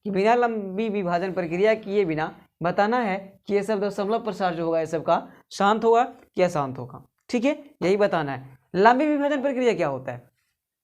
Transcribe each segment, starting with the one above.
कि बिना लंबी विभाजन प्रक्रिया किए बिना बताना है कि ये सब दशमलव प्रसार जो होगा ये सब का शांत होगा कि अशांत होगा। ठीक है, यही बताना है। लंबी विभाजन प्रक्रिया क्या होता है?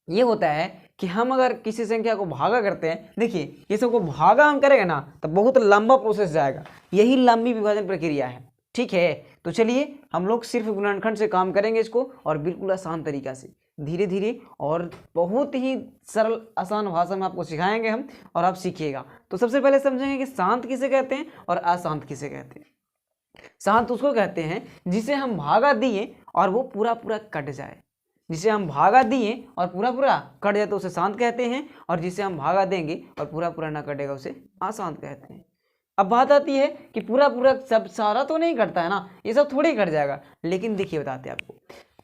ये होता है कि हम अगर किसी संख्या को भागा करते हैं, देखिए ये सबको भागा हम करेंगे ना तो बहुत लंबा प्रोसेस जाएगा, यही लंबी विभाजन प्रक्रिया है। ठीक है, तो चलिए हम लोग सिर्फ गुणनखंड से काम करेंगे इसको, और बिल्कुल आसान तरीका से धीरे धीरे और बहुत ही सरल आसान भाषा में आपको सिखाएंगे हम, और आप सीखिएगा। तो सबसे पहले समझेंगे कि शांत किसे कहते हैं और अशांत किसे कहते हैं। शांत उसको कहते हैं जिसे हम भागा दिए और वो पूरा पूरा कट जाए। जिसे हम भागा दिए और पूरा पूरा कट जाए तो उसे शांत कहते हैं, और जिसे हम भागा देंगे और पूरा पूरा ना कटेगा उसे अशांत कहते हैं। अब बात आती है कि पूरा पूरा सब सारा तो नहीं कटता है ना, ये सब थोड़ी कट जाएगा, लेकिन देखिए बताते हैं आपको,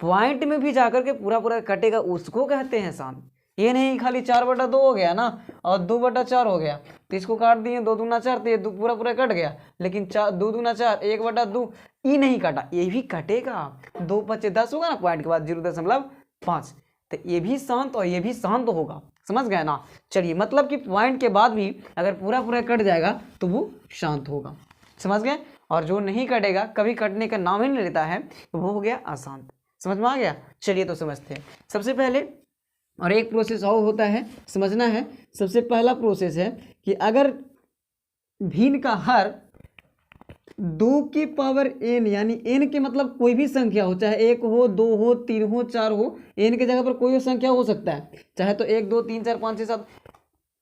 पॉइंट में भी जाकर के पूरा पूरा कटेगा उसको कहते हैं शांत। ये नहीं खाली 4/2 हो गया ना और 2/4 हो गया तो इसको काट दिए, 2 दूना 4 तो ये पूरा पूरा कट गया, लेकिन 2 दूना 4 1/2 ये नहीं काटा, ये भी कटेगा। 2 5 10 होगा ना, पॉइंट के बाद 0.5, तो ये भी शांत और ये भी शांत होगा। समझ गए ना? चलिए, मतलब कि पॉइंट के बाद भी अगर पूरा पूरा कट जाएगा तो वो शांत होगा। समझ गए? और जो नहीं कटेगा, कभी कटने का नाम ही नहीं लेता है, तो वो हो गया अशांत। समझ में आ गया? चलिए तो समझते हैं। सबसे पहले और एक प्रोसेस और होता है, समझना है। सबसे पहला प्रोसेस है कि अगर भिन्न का हर 2 की पावर n, यानी n के मतलब कोई भी संख्या हो, चाहे 1 हो 2 हो 3 हो 4 हो, n के जगह पर कोई भी संख्या हो सकता है, चाहे तो 1 2 3 4 5 6 7,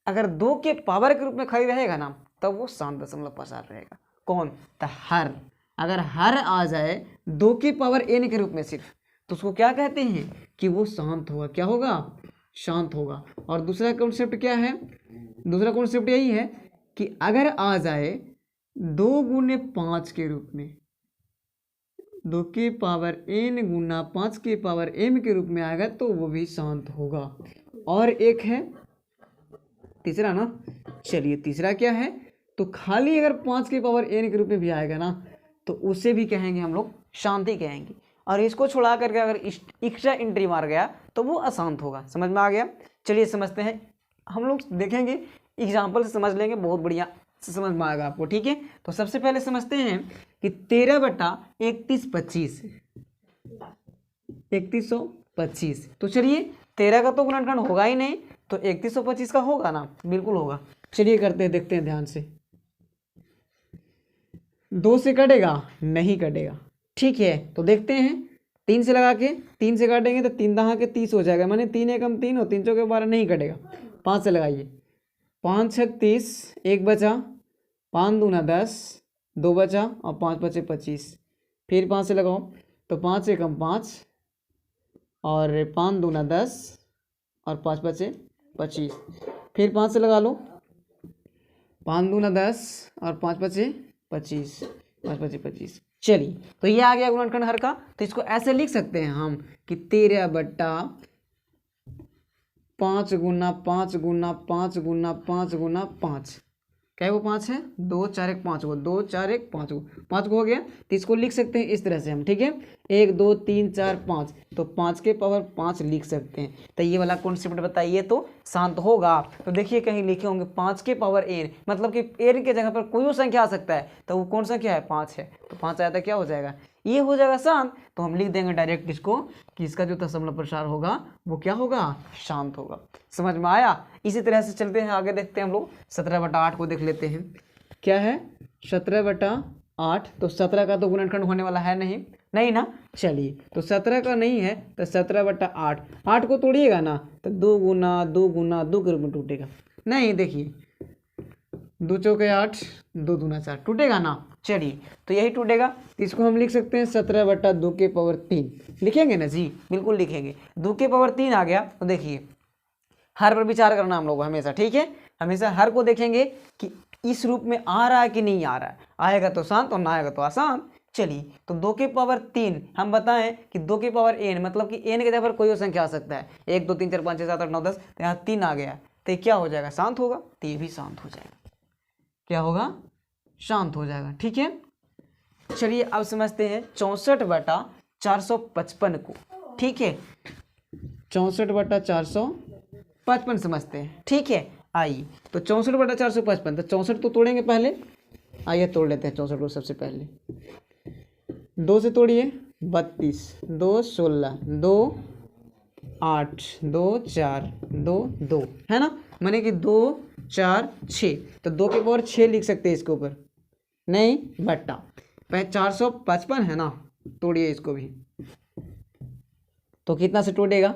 अगर 2 के पावर के रूप में खड़ी रहेगा ना तब वो शांत दशमलव प्रसार रहेगा। कौन? तो हर। अगर हर आ जाए 2 की पावर n के रूप में सिर्फ, तो उसको क्या कहते हैं कि वो शांत होगा। क्या होगा? शांत होगा। और दूसरा कॉन्सेप्ट क्या है? दूसरा कॉन्सेप्ट यही है कि अगर आ जाए 2 गुने 5 के रूप में, 2 की पावर n गुना 5 की पावर m के रूप में आएगा तो वो भी शांत होगा। और एक है तीसरा ना, चलिए तीसरा क्या है, तो खाली अगर 5 की पावर n के रूप में भी आएगा ना तो उसे भी कहेंगे हम लोग शांति कहेंगे। और इसको छुड़ा करके अगर एक्स्ट्रा एंट्री मार गया तो वो अशांत होगा। समझ में आ गया? चलिए समझते हैं, हम लोग देखेंगे एग्जाम्पल से समझ लेंगे, बहुत बढ़िया से समझ में आएगा आपको। ठीक है, तो सबसे पहले समझते हैं कि 13/3125, 3125। तो चलिए 13 का तो गुणनखंड होगा ही नहीं, तो 3125 का होगा ना? बिल्कुल होगा। चलिए करते हैं, देखते हैं ध्यान से। 2 से कटेगा? नहीं कटेगा। ठीक है, तो देखते हैं 3 से लगा के, 3 से काटेंगे तो 3 दहा के 30 हो जाएगा, माने 3 एकम 3 हो, 3 चौके 12 नहीं कटेगा। 5 से लगाइए, 5 6 30, 1 बचा, 5 दूना 10, 2 बचा और 5 बचे 25। फिर 5 से लगाओ तो 5 एकम 5 और 5 दूना 10 और 5 बचे 25। फिर 5 से लगा लो, 5 दूना 10 और 5 बचे 25, 5 बचे 25। चलिए, तो ये आ गया गुणनखंड हर का। तो इसको ऐसे लिख सकते हैं हम कि 13/5 गुना 5 गुना 5 गुना 5 गुना 5। क्या वो 5 है? 2 4 1 5 को, 2 4 1 5 को, 5 को हो गया। तो इसको लिख सकते हैं इस तरह से हम। ठीक है, 1 2 3 4 5, तो 5 के पावर 5 लिख सकते हैं। तो ये वाला कॉन्सेप्ट बताइए तो शांत होगा। तो देखिए कहीं लिखे होंगे 5 के पावर n, मतलब कि n के जगह पर कोई भी संख्या आ सकता है, तो वो कौन संख्या है? 5 है। तो 5 आया था, क्या हो जाएगा? ये हो जाएगा शांत। तो हम लिख देंगे डायरेक्ट इसको कि इसका जो दशमलव प्रसार होगा वो क्या होगा? शांत होगा। समझ में आया? इसी तरह से चलते हैं आगे, देखते हैं हम लोग 17/8 को देख लेते हैं। क्या है 17/8? तो 17 का तो गुणनखंड होने वाला है नहीं ना। चलिए, तो 17 का नहीं है तो 17/8, 8 को तोड़िएगा ना तो 2 गुना 2 गुना 2 के रूप में टूटेगा। नहीं, देखिए 2 चौके 8, 2 दूना 4, टूटेगा ना। चलिए, तो यही टूटेगा। तो इसको हम लिख सकते हैं 17/2 के पावर 3। लिखेंगे ना जी? बिल्कुल लिखेंगे। 2 के पावर 3 आ गया। तो देखिए हर पर विचार करना हम लोग हमेशा। ठीक है, हमेशा हर को देखेंगे कि इस रूप में आ रहा है कि नहीं आ रहा है। आएगा तो शांत और ना आएगा तो अशांत। चलिए, तो 2 के पावर 3 हम बताएं कि 2 के पावर n, मतलब कि n के जगह पर कोई और संख्या आ सकता है। 1 2 3 4 5 6 7 8 9 10, तो यहाँ 3 आ गया, तो ये क्या हो जाएगा? शांत होगा। तो ये भी शांत हो जाएगा। क्या होगा? शांत हो जाएगा। ठीक है, चलिए अब समझते हैं 64/455 को। ठीक है, 64/455 समझते हैं। ठीक है, आइए तो 64/455, तो 64 तो तोड़ेंगे पहले। आइए तोड़ लेते हैं 64 को सबसे पहले। 2 से तोड़िए 32, 2 16, 2 8, 2 4, 2 2, है ना, माने कि 2 4 6, तो 2 के पावर 6 लिख सकते हैं इसके ऊपर, नहीं बट्टा 455 है ना। तोड़िए इसको भी, तो कितना से टूटेगा,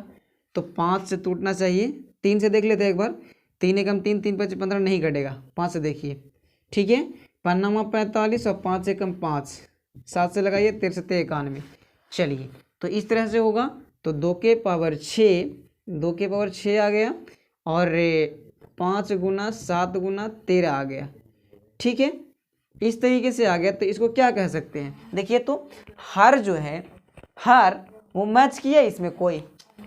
तो 5 से टूटना चाहिए। 3 से देख लेते हैं एक बार, 3 एकम 3, 3 5 15 नहीं कटेगा। 5 से देखिए, ठीक है, 5 45 और 5 एकम 5, 7 से लगाइए, 13 से 91। चलिए तो इस तरह से होगा, तो 2 के पावर 6, 2 के पावर 6 आ गया, और 5 गुना 7 गुना 13 आ गया, ठीक है, इस तरीके से आ गया। तो इसको क्या कह सकते हैं, देखिए तो हर जो है, हर वो मैच किया इसमें कोई,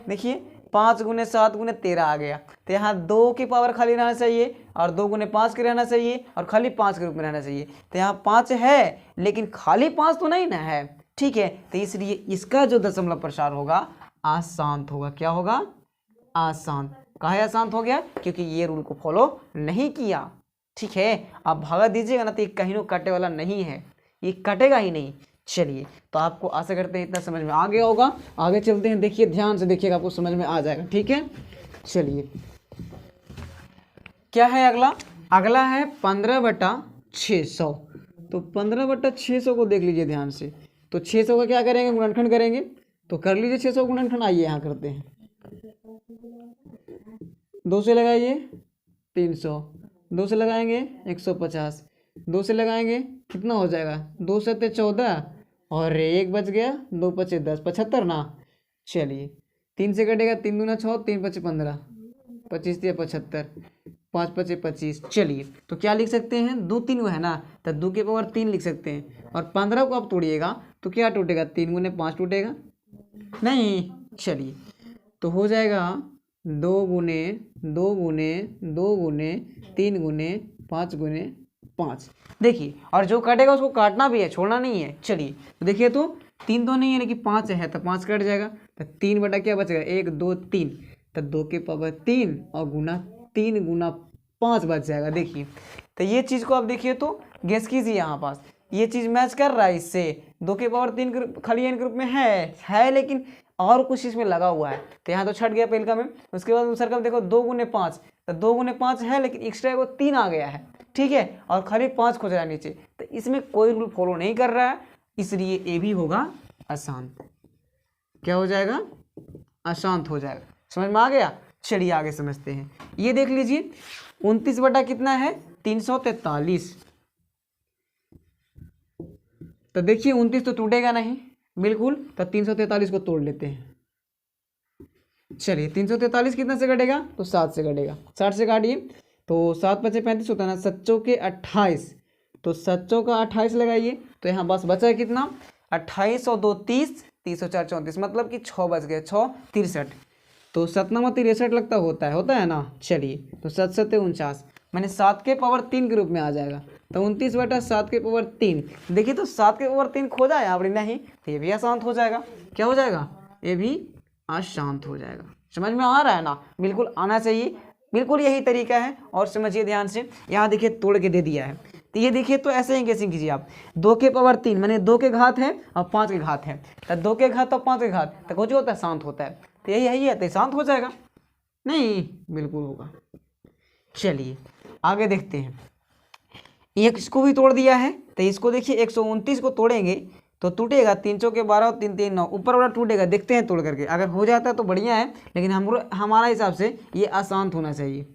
देखिए 5 गुने 7 गुने 13 आ गया, तो यहाँ 2 की पावर खाली रहना चाहिए, और 2 गुने 5 के रहना चाहिए, और खाली 5 के रूप में रहना चाहिए। तो यहाँ 5 है लेकिन खाली 5 तो नहीं ना है, ठीक है, तो इसलिए इसका जो दशमलव प्रसार होगा अशांत होगा। क्या होगा, अशांत। काहे अशांत हो गया, क्योंकि ये रूल को फॉलो नहीं किया, ठीक है। आप भागा दीजिएगा ना तो ये कहीं कटे वाला नहीं है, ये कटेगा ही नहीं। चलिए तो आपको आशा करते हैं इतना समझ में आ गया होगा। आगे चलते हैं, देखिए ध्यान से देखिएगा, आपको समझ में आ जाएगा, ठीक है। चलिए क्या है अगला, अगला है 15/600। तो 15/600 को देख लीजिए ध्यान से। तो 600 का क्या करेंगे, गुणनखंड करेंगे, तो कर लीजिए 600 गुणनखंड। आइए यहाँ करते हैं, 2 से लगाइए 300, 2 से लगाएंगे 150, 2 से लगाएंगे कितना हो जाएगा, 2 से 14, और 1 बच गया, 2 पचे 10, 75 ना। चलिए 3 से कटेगा, 3 दूना 6, 3 पचे 15, 25 दिया 75, 5 पचे 25। चलिए तो क्या लिख सकते हैं, 2 3 वो है ना, तो 2 के पावर 3 लिख सकते हैं। और 15 को आप तोड़िएगा तो क्या टूटेगा, 3 गुने 5 टूटेगा, नहीं। चलिए तो हो जाएगा 2 गुने 2 गुने 2 गुने 3 गुने 5 गुने 5। देखिए और जो कटेगा उसको काटना भी है, छोड़ना नहीं है। चलिए तो देखिए, तो 3 तो नहीं है लेकिन 5 है, तो 5 कट जाएगा, तो 3 बटा क्या बचेगा, 1 2 3, तो 2 के पावर 3 और गुना 3 गुना 5 बच जाएगा। देखिए तो ये चीज़ को आप देखिए तो गेस कीजिए, यहाँ पास ये चीज़ मैच कर रहा है इससे। 2 के पावर 3 खाली एन के रूप में है लेकिन और कुछ इसमें लगा हुआ है, तो यहाँ तो छट गया पहलका में। उसके बाद दूसरा का देखो 2 गुने 5, तो 2 गुने 5 है लेकिन एक्स्ट्रा वो 3 आ गया है, ठीक है, और खाली 5 खोज रहा है नीचे, तो इसमें कोई रूल फॉलो नहीं कर रहा है, इसलिए ये भी होगा अशांत। क्या हो जाएगा, अशांत हो जाएगा। समझ में आ गया। चलिए आगे समझते हैं। ये देख लीजिए 29 बटा कितना है, 343। तो देखिए 29 तो टूटेगा नहीं बिल्कुल, तो 343 को तोड़ लेते हैं। चलिए 343 कितना से कटेगा, तो 7 से कटेगा, 60 से काटिए, तो 7 पचे 35 होता है ना, 7 के 28, तो 7 का 28 लगाइए, तो यहाँ बस बचा है कितना, 28 और 2 30, 30 और 4 34, मतलब कि 6 बच गए, 6 63, तो 7 9 63 लगता होता है ना। चलिए तो 7 7 49, मैंने 7 के पावर 3 के रूप में आ जाएगा, तो 29 बटा 7 के पावर 3। देखिए तो 7 के पावर 3 खोजा है आपने, नहीं तो ये भी अशांत हो जाएगा। क्या हो जाएगा, ये भी अशांत हो जाएगा। समझ में आ रहा है ना, बिल्कुल आना चाहिए, बिल्कुल यही तरीका है। और समझिए ध्यान से, यहाँ देखिए तोड़ के दे दिया है, तो ये देखिए तो ऐसे ही कैसे कीजिए आप, 2 के पावर 3 मैंने 2 के घात है और 5 के घात है, तो 2 के घात और 5 के घात तो कुछ होता है, शांत होता है, तो यही है, तो शांत हो जाएगा, नहीं बिल्कुल होगा। चलिए आगे देखते हैं। एक इसको भी तोड़ दिया है, तो इसको देखिए 129 को तोड़ेंगे तो टूटेगा, 3 चौके 12 और 3 3 9, ऊपर वाला टूटेगा। देखते हैं तोड़ करके, अगर हो जाता है तो बढ़िया है, लेकिन हमारा हिसाब से ये अशांत होना चाहिए,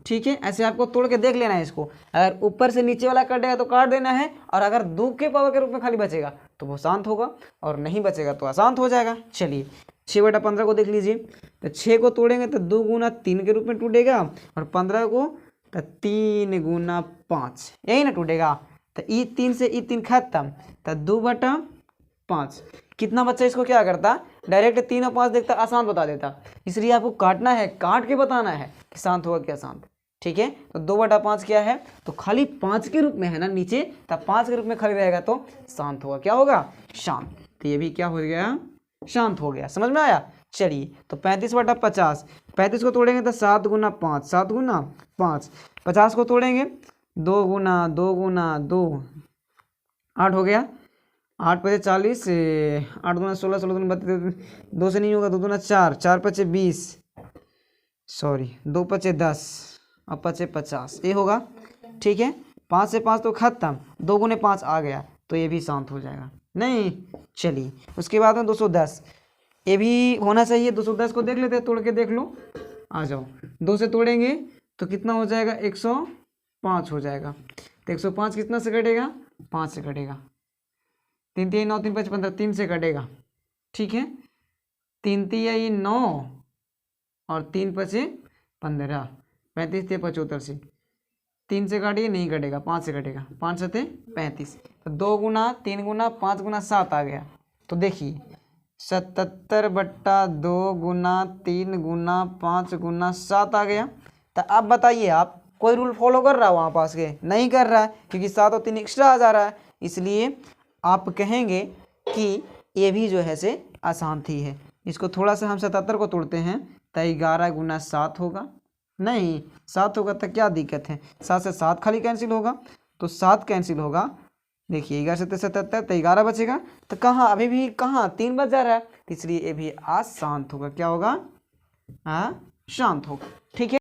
ठीक है। ऐसे आपको तोड़ के देख लेना है इसको, अगर ऊपर से नीचे वाला कटेगा तो काट देना है, और अगर 2 के पावर के रूप में खाली बचेगा तो वो शांत होगा, और नहीं बचेगा तो अशांत हो जाएगा। चलिए 6 बटा 15 को देख लीजिए, तो 6 को तोड़ेंगे तो 2 गुना 3 के रूप में टूटेगा, और 15 को तो 3 गुना 5, यही ना टूटेगा, तो ई 3 से ई 3 खत्म, तो 2 बटा 5 कितना बच्चा इसको क्या करता, डायरेक्ट 3 और 5 देखता, अशांत बता देता, इसलिए आपको काटना है, काट के बताना है कि शांत होगा क्या शांत, ठीक है। तो 2 बटा 5 क्या है, तो खाली 5 के रूप में है ना नीचे, तब 5 के रूप में खाली रहेगा तो शांत होगा, क्या होगा, शांत। तो ये भी क्या हो गया, शांत हो गया। समझ में आया। चलिए तो 35/50, 35 को तोड़ेंगे तो 7 गुना 5, 7 गुना 5, 50 को तोड़ेंगे 2 गुना 2 गुना 2, 8 हो गया, 8 पचे 40, 8 दूना 16, 16 दूना 32, 2 से नहीं होगा, 2 दूना 4, 4 पचे 20, सॉरी 2 पचे 10 और पचे 50, ये होगा। ठीक है, 5 से 5 तो खत्म, 2 गुने 5 आ गया तो ये भी शांत हो जाएगा नहीं। चलिए उसके बाद में 210, ये भी होना चाहिए। 210 को देख लेते हैं, तोड़ के देख लो, आ जाओ। 2 से तोड़ेंगे तो कितना हो जाएगा, 105 हो जाएगा। तो 105 कितना से कटेगा, 5 से कटेगा। 3 3 9 3 5 15, 3 से कटेगा। ठीक है, 3 3 9 और 3 पचे 15, 35 से 75 से 3 से काटिए, नहीं कटेगा, 5 से कटेगा। 5 सते 35, तो 2 गुना 3 गुना 5 गुना 7 आ गया। तो देखिए 77/2 गुना 3 गुना 5 गुना 7 आ गया। तो अब बताइए, आप कोई रूल फॉलो कर रहा है वहाँ पास के, नहीं कर रहा है, क्योंकि 7 और 3 एक्स्ट्रा आ जा रहा है, इसलिए आप कहेंगे कि ये भी जो है से अशांति है। इसको थोड़ा सा हम 77 को तोड़ते हैं तो 11 गुना 7 होगा, नहीं 7 होगा तो क्या दिक्कत है, 7 से 7 खाली कैंसिल होगा, तो 7 कैंसिल होगा। देखिए 11 से 77 तो 11 बचेगा, तो कहाँ अभी भी कहाँ 3 बच जा रहा है, इसलिए ये भी अशांत होगा। क्या होगा, शांत होगा। ठीक है।